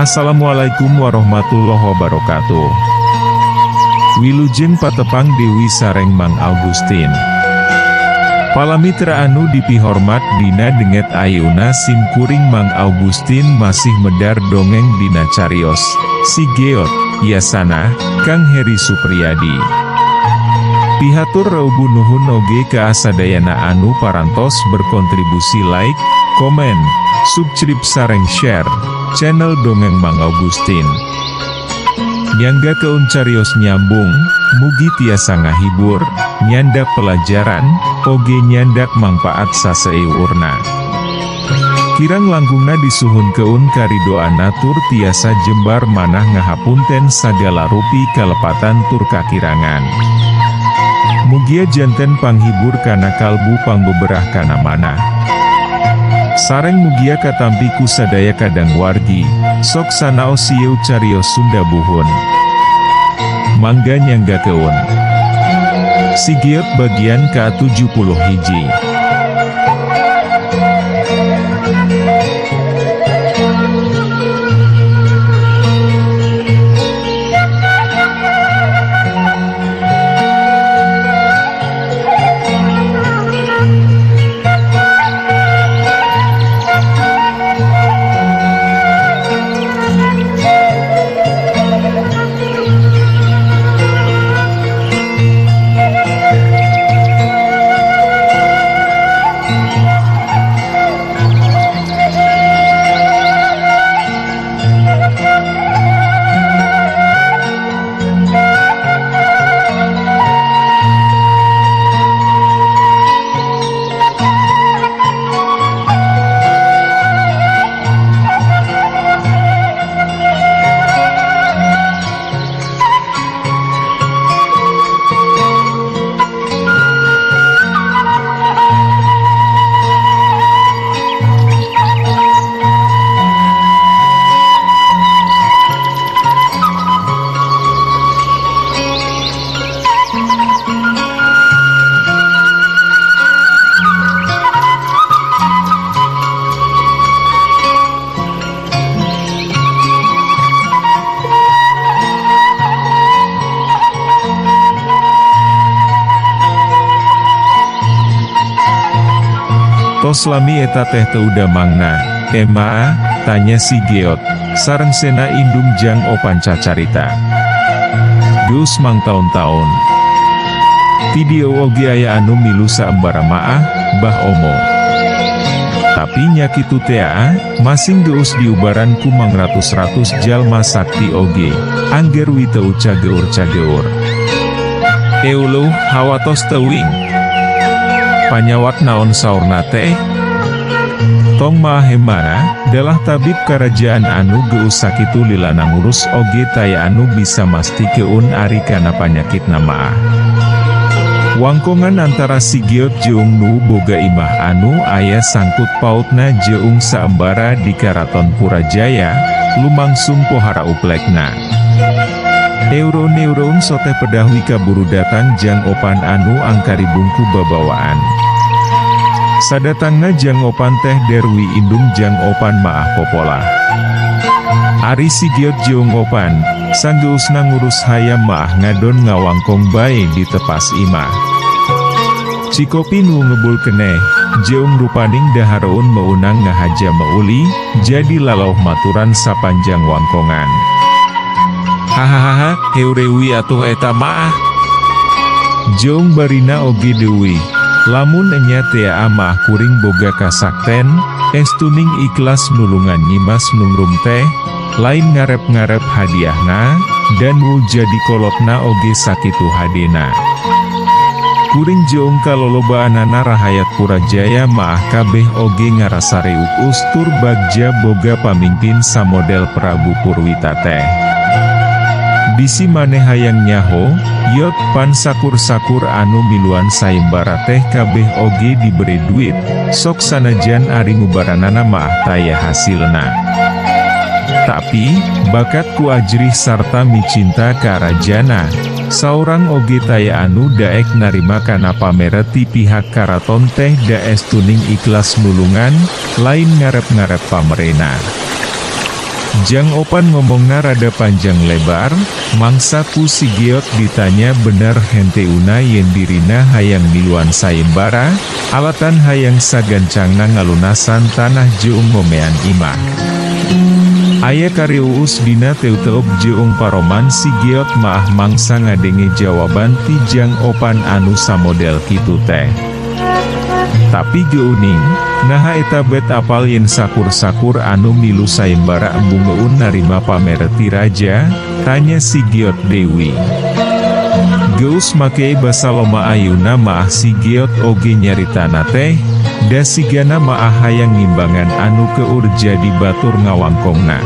Assalamualaikum warahmatullahi wabarakatuh. Wilujeng patepang Dewi sareng Mang Augustin. Palamitra anu dipihormat dina denget ayeuna simkuring Mang Augustin masih medar dongeng dina carios Si Geot, Yasana, Kang Heri Supriyadi. Pihatur raubu nuhun oge ka asadayana anu parantos berkontribusi like, komen, subscribe sareng share channel Dongeng Mang Augustin. Nyangga keun carios nyambung, mugi tiasa ngahibur, nyandak pelajaran, oge nyandak mangpaat saseurna. Kirang langgungna disuhun keun karidoan atur tiasa jembar manah ngahapunten sagala rupi kalepatan tur kakirangan. Mugia janten panghibur kana kalbu pangbeberah kana manah. Sareng mugia katampi ku sadaya kadang wargi, sok sanaos sieu carios Sunda buhun. Mangga nyangga keun. Si Geot bagian ke-71. Tos lami eta teh teuda mangna, Ema, tanya si Geot, sareng sena indung jang opan cacarita. Geus mang taun-taun. Video oge aya anu milu saembara maah, bah omo. Tapi nyakitu teh masing geus diubaran ku mang ratus-ratus jalma sakti oge, angger wi teu cageur-cageur. Euluh hawatos teuing. Panyawat naon saurna teh? Tong mahemana, dalah tabib kerajaan anu geus sakitu lilana ngurus oge taya anu bisa mastikeun ari kana panyakit namaah. Wangkongan antara si Geot jeung nu boga imah anu aya sangkut pautna jeung saembara di Karaton Purajaya, lumangsung pohara uplekna. Neuron sote pedahwi kaburu datang jang opan anu angkari bungku babawaan. Sadatangna jang opan teh derwi indung jang opan maah popolah. Ari si Geot jeung opan, sanggeusna ngurus hayam maah ngadon ngawangkong bae di tepas imah. Cikopi nu ngebul keneh, jeung rupaning dahareun meunang ngahaja meuli, jadi lalauh maturan sapanjang wangkongan. Hahaha, heurewi atuh eta maah. Jeung barina oge deui, Lamun enya tea maah kuring boga kasakten, estuning ikhlas nulungan nyimas nungrum teh, lain ngarep-ngarep hadiahna, dan wu jadi kolotna oge sakitu hadena. Kuring jeong kalolobaanana rahayat Purajaya maah kabeh oge ngarasare ustur bagja boga pamimpin samodel Prabu Purwita teh. Bisi maneh hayang nyaho, yot pan sakur-sakur anu miluan sayembara teh kabeh oge diberi duit, sok sanajan ari ngubaranana maah taya hasilna. Tapi, bakat ku ajrih sarta micinta karajana, saurang oge taya anu daek narima kana pamereti pihak karaton teh daes tuning ikhlas nulungan, lain ngarep-ngarep pamerena. Jang Opan ngomongna rada panjang lebar, mangsa ku si Giot ditanya bener hente una yen dirina hayang miluan sayembara, alatan hayang sagancangna ngalunasan tanah jeung ngomean imah. Aya kariuus dina teuteub jeung paroman si Giot maah mangsa ngadenge jawaban ti Jang Opan anu samodel kitu teh. Tapi geuning, naha eta bet apal yen sakur-sakur anu milu sayembara embung geun narima pamereti raja, tanya si Giot Dewi. Geus make basa loma ayuna maah si Giot oge nyaritana teh, da sigana maah hayang ngimbangan anu keur jadi batur ngawangkongna.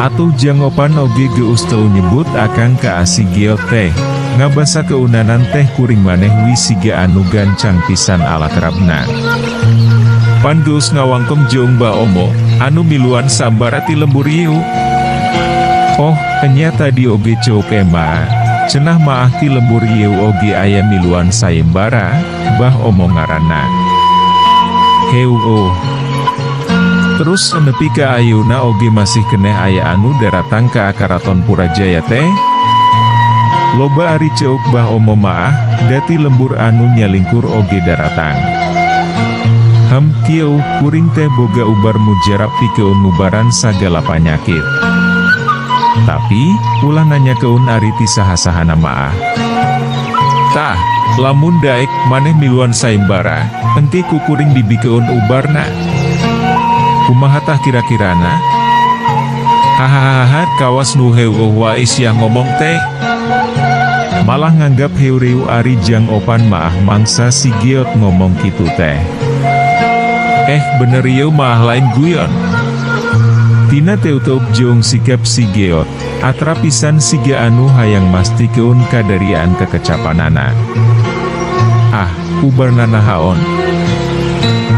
Atuh Jang Opan oge geus teu nyebut akang ka si Giot teh, ngabasa keunanan teh kuring maneh wisiga anu gancang pisan alakrabna. Pan geus ngawangkong jeung Ba Omo, anu miluan sambara ti lembur ieu. Oh, enya tadi oge ceuk ema, cenah maah ti lembur ieu oge aya miluan sayembara, Bah Omo ngaranna. Heu oh. Terus nepi ka ayeuna oge masih keneh aya anu daratang ka karaton Purajaya teh? Loba ari ceuk Bah Omo maah, dati lembur anu nyalingkur oge daratang. Kieu, kuring teh boga ubar mujarab pikeun ngubaran sagala panyakit. Tapi, ulah nanya keun ari ti saha-sahana maah. Tah, lamun daek maneh miluan sayembara, engke ku kuring dibikeun ubarna. Kumaha tah kira-kirana? Hahaha, kawas nu heueuh wae sia ngomong teh. Malah nganggap heureu ari Jang Opan maah mangsa si Giot ngomong kitu teh. Bener ieu maah lain guyon. Tina teuteub jeung sikap si Giot, atra pisan siga anu hayang mastikeun kadarian kekecapanana. Ubarna nahaon.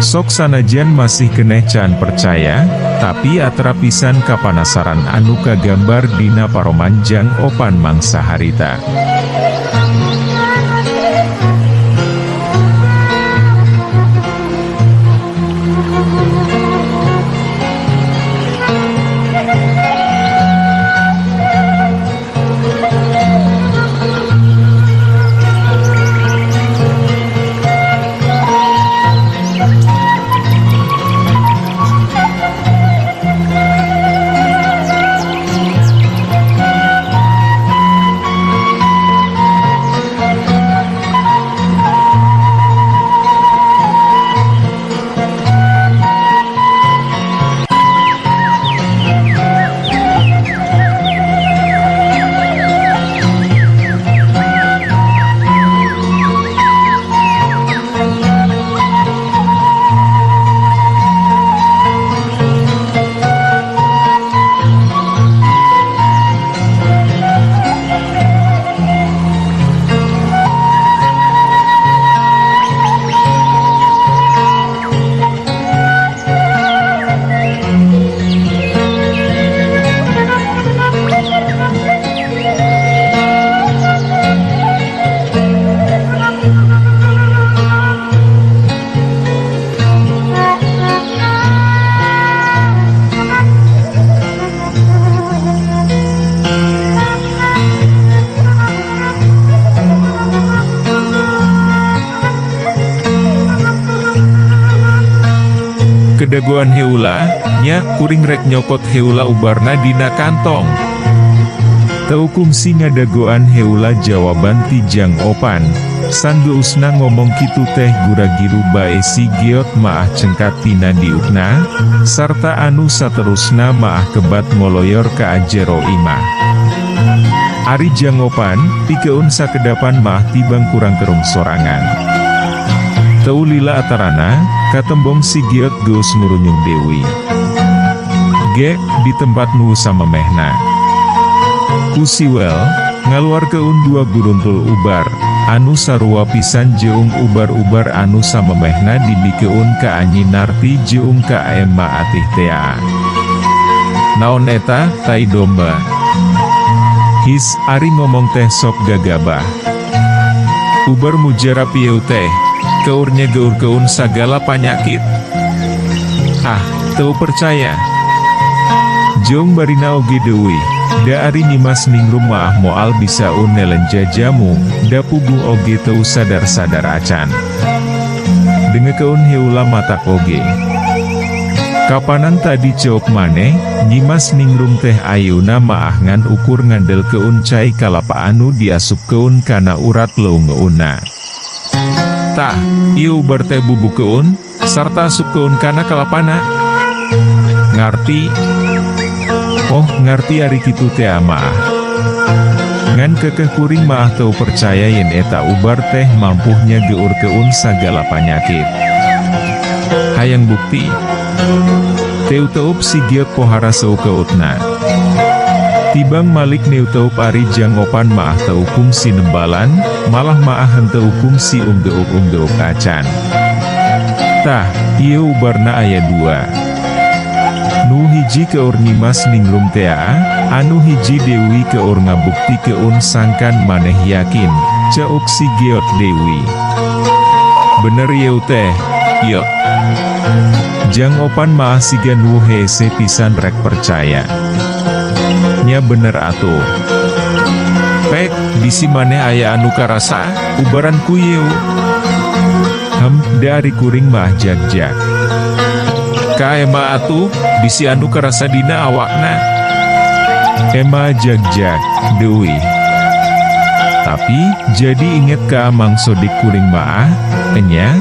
Sok sanajan masih keneh can percaya, tapi atra pisan kapanasaran anu kagambar dina paroman Jang Opan mangsa harita. Kedaguan heula, nya kuring rek nyokot heula ubarna dina kantong. Teukum singa dagoan heula jawaban ti Jang Opan. Sanggeusna ngomong kitu teh gura-giru bae si Giot maah cengkat tina diukna, sarta anu saterusna maah kebat ngoloyor ka ajero imah. Ari Jang Opan, pikeun sakedapan maah tibang kurang kerung sorangan. Teu lila atarana, katembong si Giot geus ngurunyung Dewi. Ge, di tempat nu sama mehna. Kusiwel, ngaluar keun dua guruntul ubar, anu sarua pisan jeung ubar-ubar anu samemehna dibikeun ka anyi narti jeung ka ema atih tea. Naon eta, tai domba. His, ari ngomong teh sok gagabah. Ubar mujara pieu teh, keurnya geur keun sagala panyakit. Ah, teu percaya. Jong barina oge deui. Da ari nimas ningrum maah moal bisa unelen jajamu, da puguh oge teu sadar-sadar acan. Dengekeun heula matak oge. Kapanan tadi ceok maneh, nyimas ningrum teh ayeuna maah ngan ukur ngandel keun cai kalapa anu diasupkeun kana urat leungeunna. Tah, ieu ubar teh bubuk keun, sarta asupkeun kana kalapana. Ngarti? Oh, ngarti ari kitu teh maah. Ngan kekeh kuring maah teu percaya yen eta ubar teh mampuhnya geur keun sagala panyakit. Hayang bukti. Teu teup si Giot pohara seukeutna. Tibang malik neu teup ari Jang Opan maah teukum si nembalan, malah maah henteu hukum si unggeuk acan. Tah, ieu ubarna aya dua. Nu hiji keur nyimas ningrum tea, anu hiji Dewi keur ngabukti keun sangkan maneh yakin, ceuk si Giot Dewi. Bener yeu teh, Giot. Jang Opan maah siga nu hese pisan rek percaya. Nya bener atuh. Pek, bisi maneh aya anu karasa, ubaran ku yeu. Dari kuring maah jag-jag. Ka ema atuh, bisi anu karasa dina awakna. Ema jag-jag, Dewi. Tapi, jadi inget ka Mang Sodik kuring maah, enya,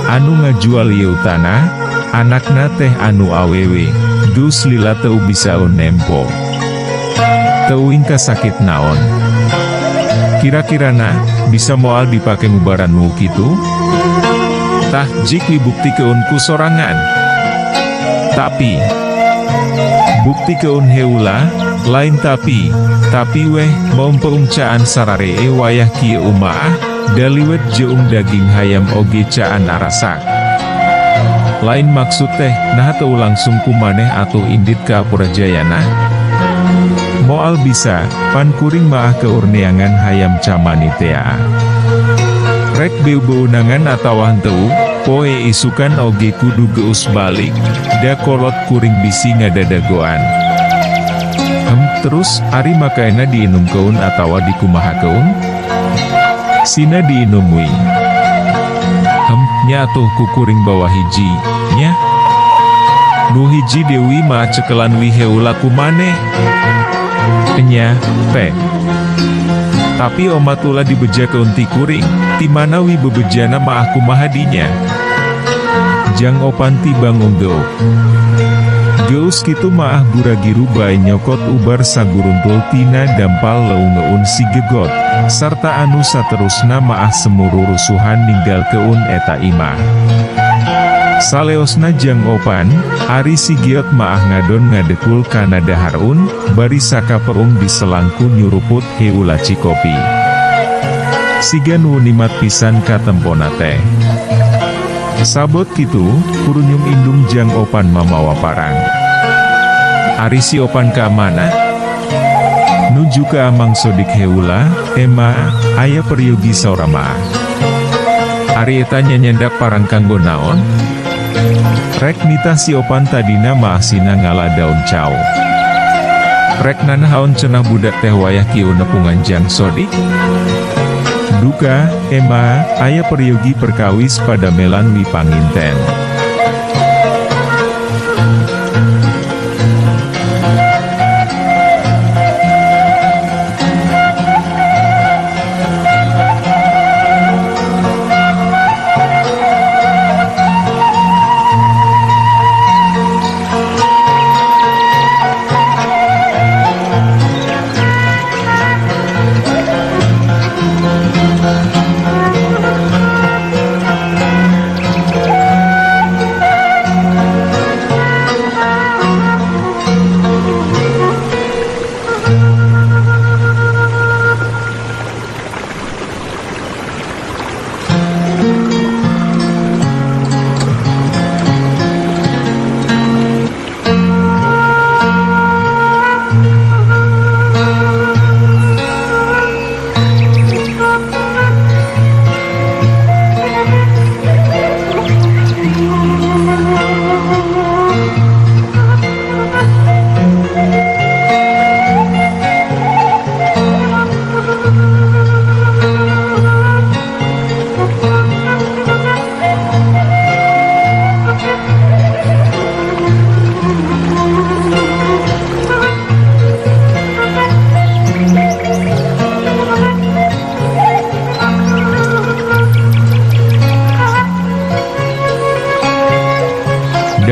anu ngajual ieu tanah, anakna teh anu awewe, dus lila teu bisa nempo. Teu ingka sakit naon. Kira-kirana, bisa moal dipake ngubaran nu kitu? Tah, jik wibukti keunku sorangan. Tapi, bukti keun heula, lain tapi weh, mompeungcaan sararee wayah kieu umaah, daliwet jeung daging hayam oge caan arasak. Lain maksud teh, nah teu langsung kumaneh atuh indit ka Purajayana. Moal bisa, pan kuring maah keurneangan hayam camani tea. Rek beu-beunangan atawa henteu, poe isukan oge kudu geus balik, da kolot kuring bisi ngadadagoan. Terus, ari makaena diinum keun atawa dikumaha keun? Sina diinum wi. Nya atuh ku kuring bawa hiji, nya. Nu hiji Dewi mah cekelan wi heula kumaneh. Nya, teh. Tapi omat ulah dibeja keun ti kuring, ti mana wi bebejana maah kumaha dinya. Jang Opan tibang unggeuk. Geus kitu maah gura-giru bae nyokot ubar saguruntul tina dampal leungeun si Gegot, sarta anu saterusna maah semuru rusuhan ninggal keun eta imah. Saleosna Jang Opan, ari si Giot maah ngadon ngadekul kana daharun, bari sakapeung diselangku nyuruput heula cikopi. Siga nu nimat pisan katempona teh. Sabot kitu, kurunyung indung Jang Opan mamawa parang. Ari si Opan ka mana? Nuju ka Mang Sodik heula, ema, aya peryogi saurama. Ari eta nyandak parang kanggo naon? Rek nitah si Opan tadina maasina ngala daun cao. Rek nanahaon cenah budak teh wayah kieu nepungan Jang Sodik? Duka, ema, aya peryogi perkawis pada melan wi panginten.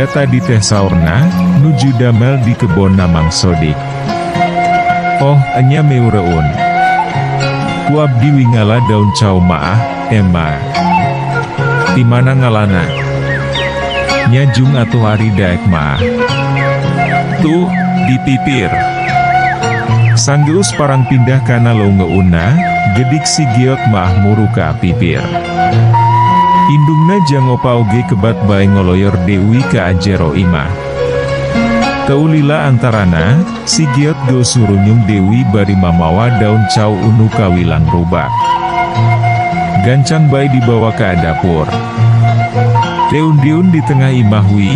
data di teh saurna, nuju damel di kebon Mang Sodik. Oh, enya meureun. Ku abdi wingala daun cau maah, Emma. Di mana ngalana? Nyajung atuh ari daek maah. Tuh, dipipir. Sanggeus parang pindah kana leungeunna, gedik si giot maah muru ka pipir. Indungna jang opa oge kebat bae ngoloyor Dewi ka ajero imah. Teulila antarana, si giot go surunyung Dewi bari mamawa daun cau unu kawilang rubak. Gancang bae dibawa ke dapur. Teun-deun di tengah imahwi,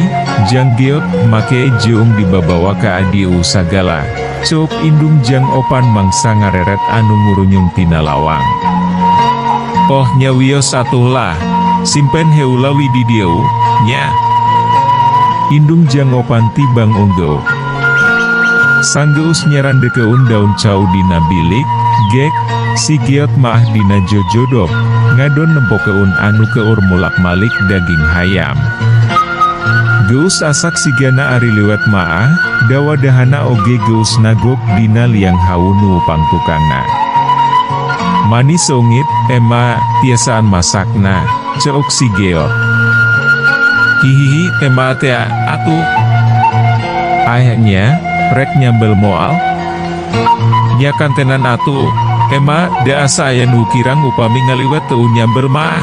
jang giot make jeung dibawa ke adiu sagala. Cop indung jang opan mangsa ngareret anu ngurunyung tina lawang. Oh nyawios atuh lah, simpen heula widi dieu, nya. Indung jang opan tibang unggo. Sanggeus nyerandekeun daun cau dina bilik, gek, si giot maah dina jojodok, ngadon nempokeun anu keur mulak-malik daging hayam. Geus asak sigana ari liwet maah, dawadahana oge geus nagok dina liang haunu pangtukangna. Manis songit, Emma, tiasaan masakna, ceuk si giot. Hihihi, Emma teh atuh. Ayahnya, rek nyambel moal. Nya kantenan atuh, Emma, da asa aya nu kirang upami ngaliwat teu nyambel mah.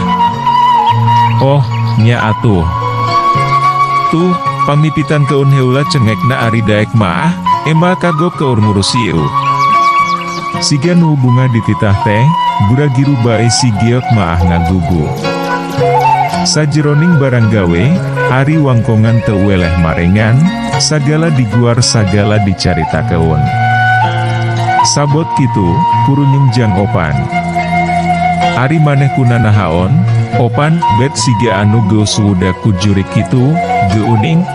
Oh, nya atuh. Tuh, pamipitan keun heula cengekna ari daek mah, Emma kagok keur ngurus ieu. Siga nu bunga dititah teh, gura-giru bae si giot maah ngagugu. Sajeroning barang gawe, ari wangkongan teu weleh marengan, sagala diguar sagala dicaritakeun. Sabot kitu, kurunyung jang opan. Ari maneh kunanahaon, opan, bet siga anu geus wuda kujurik kitu, geuning.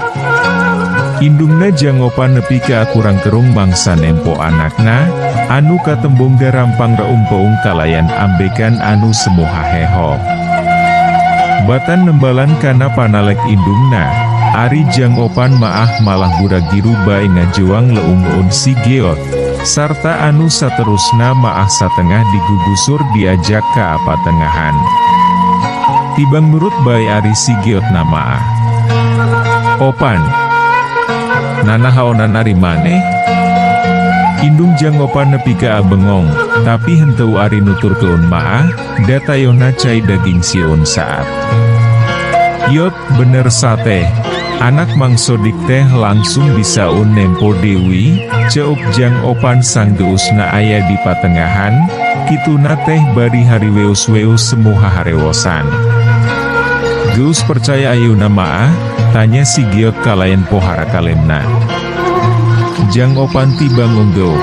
Indungna jang opan nepi ka kurang kerung mangsa nempo anakna, anu katembung darampang reumpeung kalayan ambekan anu semoha heho. Batan nembalan kana panalek indungna, ari jang opan maah malah gura-giru bae ngajuang leung-leun si giot. Sarta anu saterusna maah satengah digugusur diajak ka apa tengahan. Tibang nurut bae ari si giot namaah. Opan, nanahaonan ari maneh? Indung jang opan nepi ka bengong, tapi henteu ari nuturkeun maah, datayona cai daging sieun saat. Yot, bener sate. Anak Mang Sodik teh langsung bisaun nempo Dewi, ceuk jang opan sanggeusna aya di patengahan, kituna teh bari hari weus-weus semuha harewosan. Geus percaya ayeuna maah, tanya si giot kalayan pohara kalemna. Jang opan tibang unggo.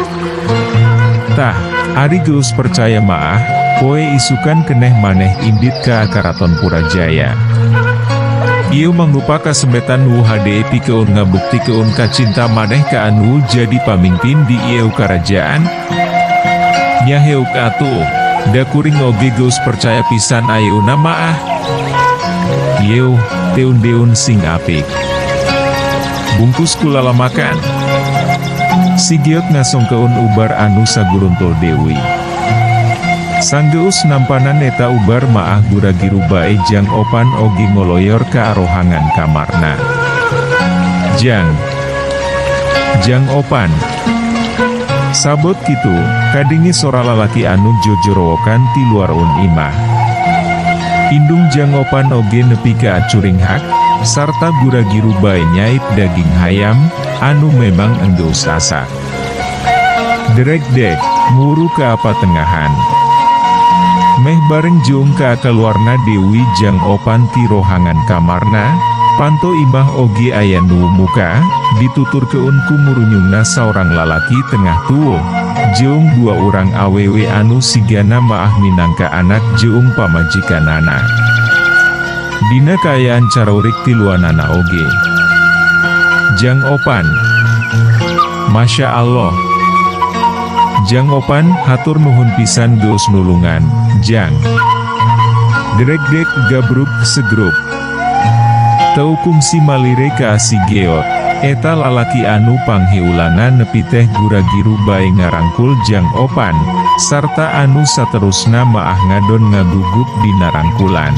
Tah, ari geus percaya maah, poe isukan keneh maneh indit ka Karaton Purajaya. Ieu mangrupa kasembetan nu hade pikeun ngabuktikeun kacinta maneh ka anu jadi pamimpin di ieu karajaan. Nya heuk atuh, da kuring oge geus percaya pisan ayeuna maah. Ieu, teun-deun sing apik. Bungkus kulala makan. Si giot ngasongkeun ubar anu saguruntul Dewi. Sanggeus nampanan eta ubar maah gura-giru bae jang opan ogi ngoloyor ka arohangan kamarna. Jang opan. Sabot kitu, kadingi sora lalaki anu jojorowokan ti luar imah. Indung jang opan oge nepi ka acuring hak, sarta gura-giru bae nyaip daging hayam, anu memang enggeus asak. Derek-dek, muru ka apa tengahan. Meh bareng jeung ka keluarna Dewi jang opan ti rohangan kamarna, panto imah oge aya nu muka, dituturkeun ku murunyungna saorang lalaki tengah tuo, jeung dua urang awewe anu sigana maah minangka anak jeung pamajikanana. Dina kaayaan carorik ti luanana oge. Jang opan. Masya Allah. Jang opan, hatur nuhun pisan geus nulungan, Jang. Derek-dek gabruk segrup. Teu kungsi malire ka si Geot. Eta lalaki anu panghiulangan nepi teh gura-giru bae ngarangkul Jang Opan, sarta anu saterusna maah ngadon ngaguguk dina rangkulan.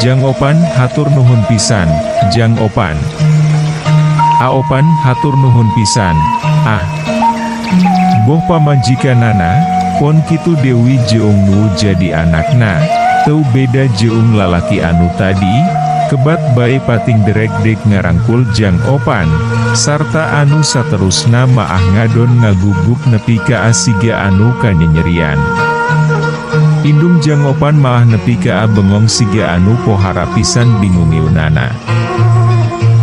Jang Opan hatur nuhun pisan, Jang Opan. Aopan hatur nuhun pisan, boh pamajikanana, pon kitu Dewi jeung nu jadi anakna, teu beda jeung lalaki anu tadi, kebat bae pating derek-dek ngarangkul Jang Opan, sarta anu saterusna maah ngadon ngaguguk nepi ka asiga anu kanyenyerian. Indung Jang Opan maah nepi ka bengong siga anu pohara pisan bingungiunana.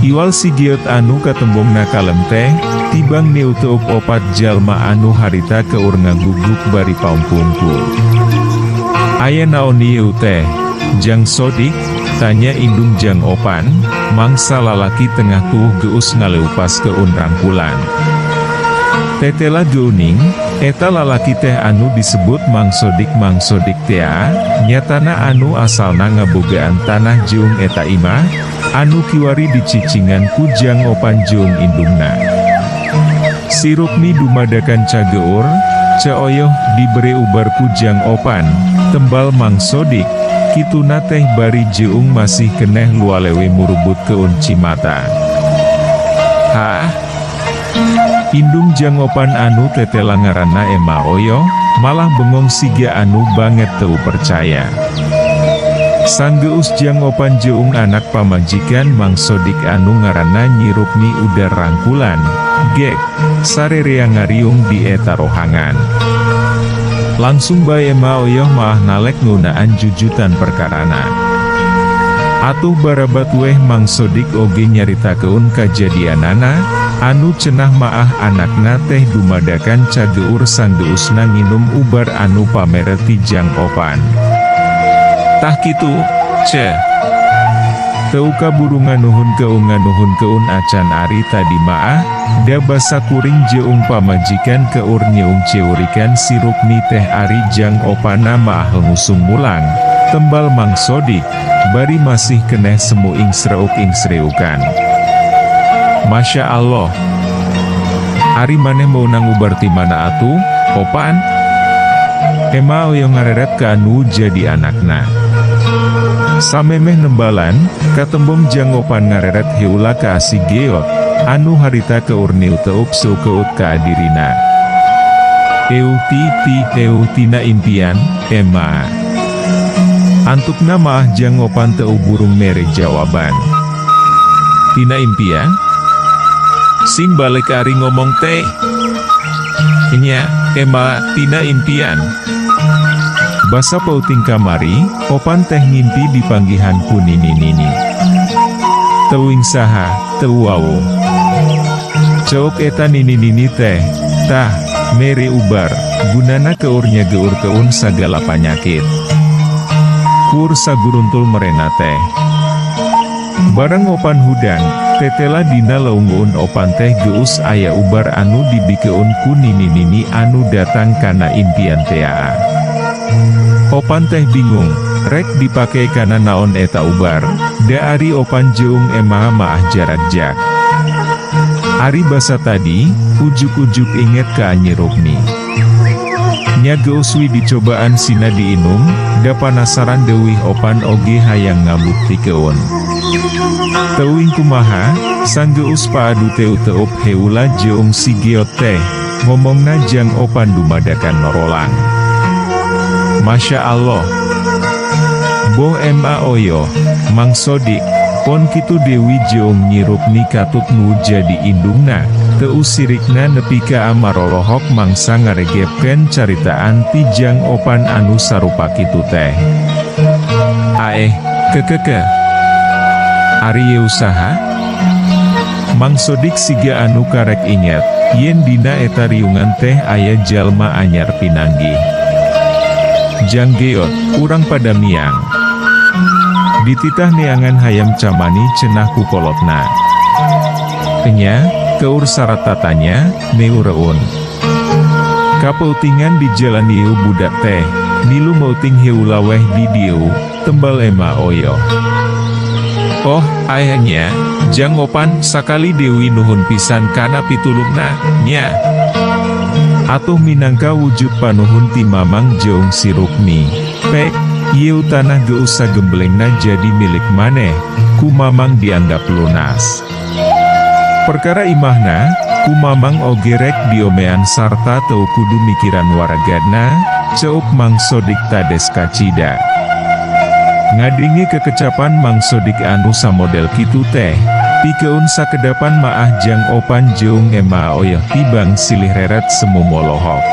Iwal si Geot anu katembongna kalem teh, tibang neutup opat jalma anu harita keur ngaguguk bari paumpungku. Aya naon ieu teh, Jang Sodik? Tanya indung Jang Opan, mangsa lalaki tengah tuh geus ngaleupas keun rangkulan. Tetela geuning, eta lalaki teh anu disebut Mang Sodik teh, nyatana anu asalna ngabogaan tanah jeung eta imah, anu kiwari dicicingan ku Jang Opan jeung indungna. Sirupni dumadakan cageur, caoyoh dibere ubar ku Jang Opan, tembal Mang Sodik, kituna teh bari jeung masih keneh lualewe murubut keun cimata. Indung Jang Opan anu tetela ngaranna Ema Oyo, malah bengong siga anu banget teu percaya. Sanggeus Jang Opan jeung anak pamajikan Mang Sodik anu ngaranna Nyi Rukmi udar rangkulan, gek, sarerea ngariung di eta rohangan. Langsung bae Ema Oyo maah nalek ngunaan jujutan perkarana. Atuh barabat weh Mang Sodik oge nyaritakeun kajadianana, anu cenah maah anakna teh dumadakan cageur sanggeusna nginum ubar anu pamere ti Jang Opan. Tah kitu, teu kaburu nganuhun keun acan ari tadi maah, da basa kuring jeung pamajikan keur nyeung ceurikan si Rukmi teh ari Jang Opana maah ngusung mulang, tembal Mang Sodik, bari masih keneh semu ing sreukan. Masya Allah. Ari maneh meunang ubar ti mana atuh, Opan? Ema Oyo ngareret ka anu jadi anakna. Samemeh nembalan, katembong Jang Opan ngareret heula ka si Geot, anu harita keur niuteup sukeut ka adirina. Tina impian, Ema. Antukna maah Jang Opan teu burung mere jawaban. Tina impian? Sing balik ari ngomong teh. Nya, Ema, tina impian. Basa pauting kamari, Opan teh ngimpi dipanggihan ku nini-nini. Teuing saha, teu wau. Cowok eta nini teh, tah, mere ubar, gunana keurnya geur keun sagala panyakit. Kur saguruntul merena teh. Barang opan hudang, tetela dina leunggeun opan teh geus aya ubar anu dibikeun ku nini anu datang kana impian tea. Opan teh bingung, rek dipake kana naon eta ubar, da ari opan jeung emaha maah jarak jak. Ari basa tadi, ujuk-ujuk inget ka Nyi Rukmi. Nya geus wi dicobaan sina diinum, da panasaran deuwih opan oge hayang ngabuktikeun. Teuing kumaha, sanggeus paadu teu teup heula jeung si Geot teh, ngomongna jang opan dumadakan norolang. Masya Allah. Boh ma oyo, Mang Sodik, pon kitu Dewi jeung Nyi Rukmi katut nu jadi indungna, teu sirikna nepi ka amarorohok mangsa ngaregepkeun caritaan ti jang opan anu sarupa kitu teh. Aeh, kekeke. Ari usaha? Mang Sodik siga anu karek inget, yen dina eta riungan teh aya jalma anyar pinanggih. Jang Geot, urang pada miang. Dititah neangan hayam camani cenah ku kolotna. Enya, keur sarat tatanya, neureun. Kapeutingan di jalan ieu budak teh, nilu meuting heula weh di dieu, tembal ema oyo. Oh, ayahnya, jang opan sakali Dewi nuhun pisan kana pitulungna, nya. Atuh minangka wujud panuhun ti Mamang jeung si Rukmi. Pek, ieu tanah geus sagemblengna jadi milik maneh, ku Mamang dianggap lunas. Perkara imahna, ku Mamang oge rek diomean sarta teu kudu mikiran waragadna, ceup Mang Sodik tades kacida. Ngadenge kekecapan Mang Sodik anu samodel kitu teh, pikeun sakedapan maah jang opan jeung ema oyah tibang silih reret semu molohok.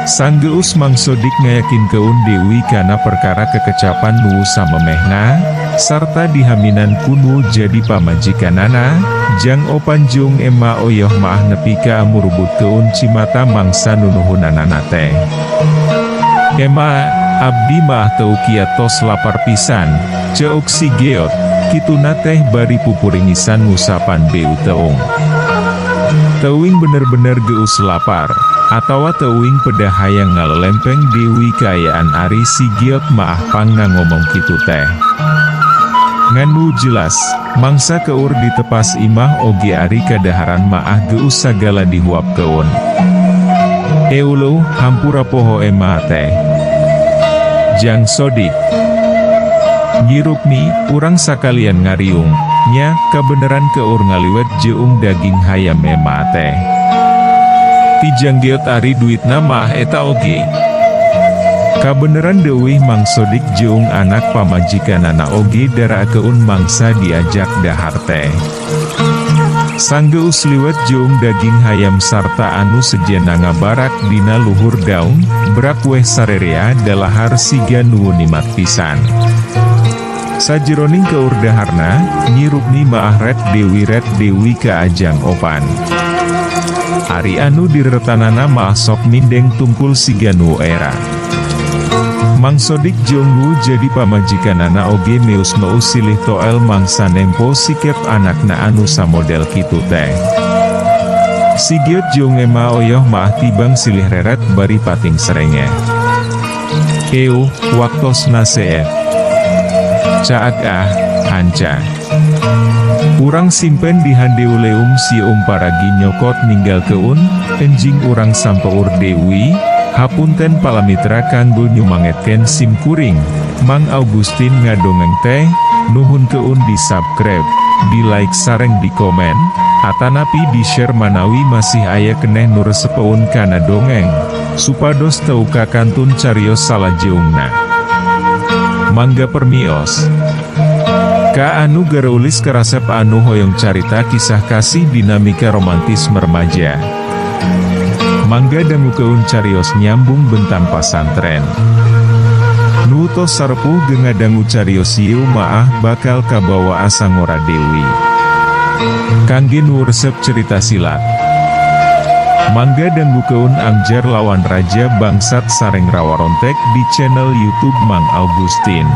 Sanggeus Mang Sodik ngayakin keun Dewi kana perkara kekecapan nu samemehna, sarta dihaminan kunu jadi pamajikanana, jang opan jeung ema oyah maah nepi ka murubut keun cimata mangsa nunuhunanana teh. Ema, abdi mah teu kiatos lapar pisan, ceuk si Geot, kituna teh bari pupuringisan ngusapan beu teung. Teuing bener-bener geus lapar, atawa teuing pedah hayang ngalelempeng Dewi kaayaan ari si Geot maah pangna ngomong kitu teh. Nganu jelas, mangsa keur ditepas imah oge ari kadaharan maah geus sagala dihuap keun. Eulo, hampura poho ema teh. Jang Sodik. Nyi Rukmi, urang sakalian ngariung, nya, kabeneran keur ngaliwet jeung daging hayam ema teh. Ti Jang Geot ari duitna mah eta oge. Kabeneran deuwih Mang Sodik jeung anak pamajikanana oge darakeun mangsa diajak dahar teh. Sanggeus liwet jeung daging hayam sarta anu sejenna ngabarak dina luhur daun, brak weh sarerea dalahar siga nuwun nikmat pisan. Sajeroning keur daharna, Nyi Rukmi maah ret Dewi ka ajang opan. Ari anu diretanana maah sok mindeng tumpul siga nu era. Mang Sodik jeunggu jadi pamajikanana oge meus silih toel mangsa nempo sikep anakna anu samodel kitu teh. Si Geot jeung ema oyoh maah tibang silih reret bari pating serenge. Heu, waktosna seet. Caag hanca. Urang simpen di handeuleum si paragi nyokot ninggal keun, enjing urang sampeur Dewi, hapunten palamitra kanggo nyumangetken sim kuring, Mang Augustin ngadongeng teh, nuhun keun di subscribe, di like sareng di komen, atanapi di share manawi masih aya keneh nu resepeun kana dongeng, supados teu kakantun carios salajeungna. Mangga permios. Ka anu gareulis karasep anu hoyong carita kisah kasih dinamika romantis remaja. Mangga dangu keun carios nyambung bentan pasantren. Nuto sarpuh gengadangu carios ieu maah bakal kabawa asa ngora deui. Kangge nu resep cerita silat. Mangga danggukeun Amjar lawan Raja Bangsat sareng rawarontek di channel YouTube Mang Augustin.